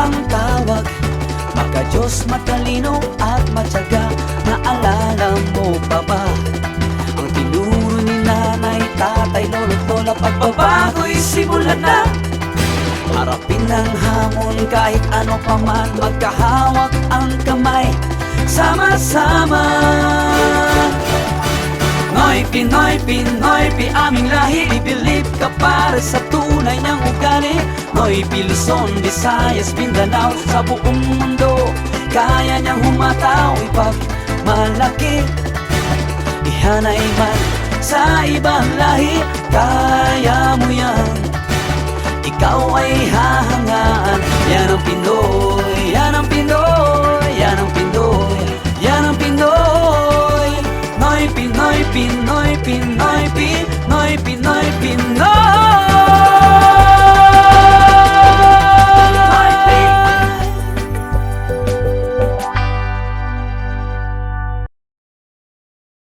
ang tawag. Maka-Diyos, matalino at matyaga. Naalala mo pa ba ang tinuro ni nanay, tatay, lolo't lola? Pagbabago'y simulan na. Harapin ang hamon kahit ano pa man. Magkahawak ang kamay, sama-sama. Noy, Pinoy, Pinoy, aming lahi. Ibilib ka para sa tunay niyang ugali. Noy, Luzon, Visayas, Mindanao, sa buong mundo kaya niyang humataw. Ipagmalaki, ihanay man sa ibang lahi. Kaya mo yan, ikaw ay hahangaan. Yan ang Pinoy, yan ang Pinoy, yan ang Pinoy, yan ang Pinoy. Noy, Pinoy, Pinoy, Pinoy, Pinoy, Pinoy, Pinoy.